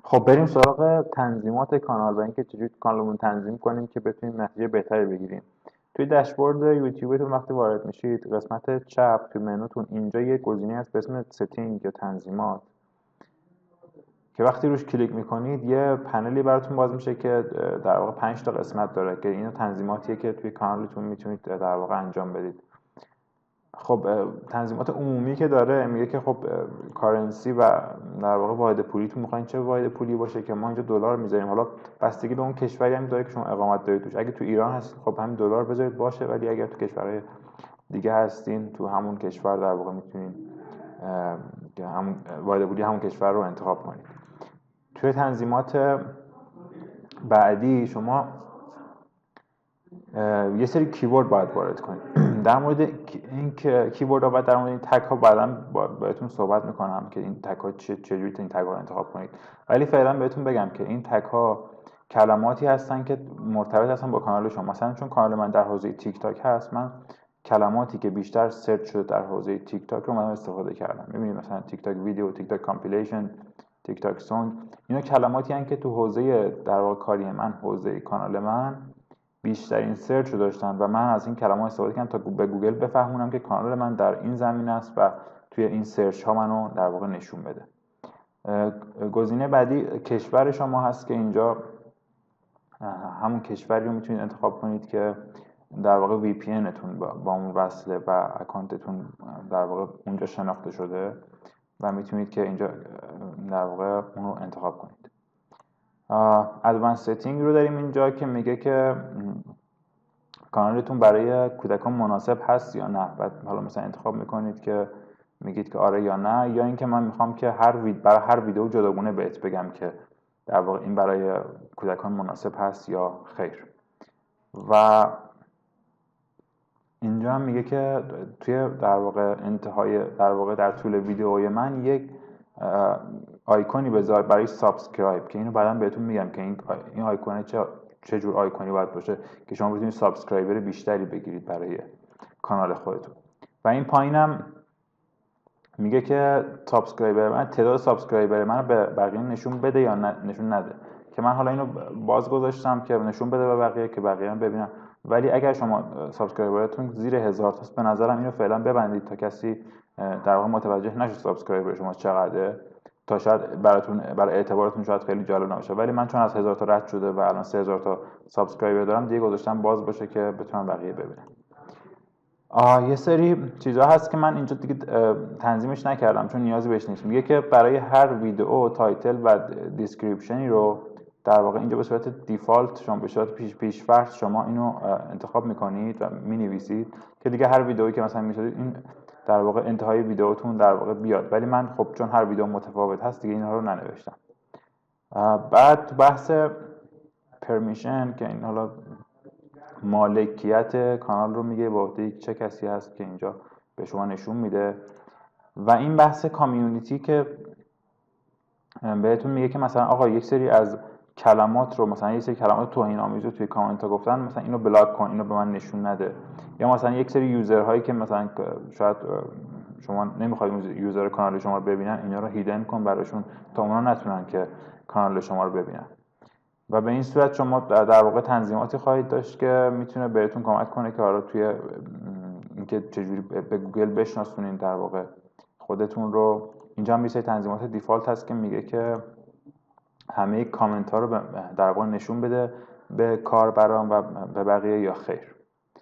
خب بریم سراغ تنظیمات کانال و اینکه چجوری کانالمون تنظیم کنیم که بتونیم نتیجه بهتری بگیریم. توی داشبورد یوتیوبتون وقتی وارد میشید، قسمت چپ توی منوتون اینجا یه گزینه هست به اسم ستینگ یا تنظیمات که وقتی روش کلیک میکنید یه پنلی براتون باز میشه که در واقع 5 تا قسمت داره که اینا تنظیماتیه که توی کانالتون میتونید در واقع انجام بدید. خب تنظیمات عمومی که داره میگه که خب کارنسی و در واقع واحد پولیتون میخواین چه واحد پولی باشه که ما اینجا دلار میذاریم. حالا بستگی به اون کشوری هم داره که شما اقامت دارید توش. اگه تو ایران هستید خب همین دلار بذارید باشه، ولی اگر تو کشورهای دیگه هستین تو همون کشور در واقع میتونین همون واحد پولی همون کشور رو انتخاب کنید. توی تنظیمات بعدی شما یه سری کیورد باید وارد کنید. در مورد این کیورد ها باید در مورد این تگ ها بعداً بهتون صحبت میکنم که این تگ ها چجوری این تگ ها رو انتخاب کنید، ولی فعلا بهتون بگم که این تگ ها کلماتی هستن که مرتبط هستن با کانال شما. مثلا چون کانال من در حوزه تیک تاک هست، من کلماتی که بیشتر سرچ شده در حوزه تیک تاک رو من استفاده کردم. می‌بینید مثلا تیک تاک ویدیو، تیک تاک کامپیلیشن، تیک تاک سونگ، اینا کلماتی هستن که تو حوزه در واقع کاری من، حوزه کانال من بیشترین سرچ رو داشتن و من از این کلمات استفاده کردم تا به گوگل بفهمونم که کانال من در این زمینه است و توی این سرچ ها منو در واقع نشون بده. گزینه بعدی کشور شما هست که اینجا همون کشوری رو میتونید انتخاب کنید که در واقع VPN تون با اون وصله و اکانتتون در واقع اونجا شناخته شده و میتونید که اینجا در واقع اون رو انتخاب کنید. ادوانس ستینگ رو داریم اینجا که میگه که کانالتون برای کودکان مناسب هست یا نه. بعد حالا مثلا انتخاب میکنید که میگید که آره یا نه، یا اینکه من میخوام که برای هر ویدیو جداگونه بهت بگم که در واقع این برای کودکان مناسب هست یا خیر. و اینجا هم میگه که توی در واقع انتهای در واقع در طول ویدیوی من یک آیکونی بذار برای سابسکرایب که اینو بعداً بهتون میگم که این آیکون چه جور آیکونی باید باشه که شما بتونید سابسکرایبر بیشتری بگیرید برای کانال خودتون. و این پایینم میگه که سابسکرایبر من، تعداد سابسکرایبر من رو به بقیه نشون بده یا نشون نده، که من حالا اینو باز گذاشتم که نشون بده به بقیه که بقیه هم ببینن. ولی اگر شما سابسکرایبرتون زیر 1000 تاست، به نظرم اینو فعلا ببندید تا کسی در واقع متوجه نشه سابسکرایبر شما چقدره، تا شاید برای اعتبارتون شاید خیلی جالب نباشه. ولی من چون از 1000 تا رد شده و الان 3000 تا سابسکرایبر دارم، دیگه گذاشتم باز باشه که بتونن بقیه ببینن. یه سری چیزا هست که من اینجا دیگه تنظیمش نکردم چون نیازی بهش نیست. میگه که برای هر ویدیو تایتل و دیسکریپشنی رو در واقع اینجا به صورت دیفالت شما به صورت پیش‌فرض شما اینو انتخاب میکنید و مینویسید که دیگه هر ویدئویی که مثلا میسازید این در واقع انتهای ویدیوتون در واقع بیاد. ولی من خب چون هر ویدیو متفاوت هست دیگه اینها رو ننوشتم. بعد بحث پرمیشن که این حالا مالکیت کانال رو میگه با عهده چه کسی هست که اینجا به شما نشون میده. و این بحث کامیونیتی که بهتون میگه که مثلا آقا یک سری از کلمات رو، مثلا یک سری کلمات توهین آمیز رو توی کامنت ها گفتن، مثلا اینو بلاک کن، اینو به من نشون نده. یا مثلا یک سری یوزرهایی که مثلا شاید شما نمیخواید یوزر کانال شما رو ببینن، اینا رو هیدن کن براشون تا اونا نتونن که کانال شما رو ببینن. و به این صورت شما در واقع تنظیماتی خواهید داشت که میتونه بهتون کمک کنه که حالا توی اینکه چجوری به گوگل بشناسونین در واقع خودتون رو. اینجا هم یه سری تنظیمات دیفالت هست که میگه که همه کامنت ها رو در واقع نشون بده به کاربران و به بقیه یا خیر.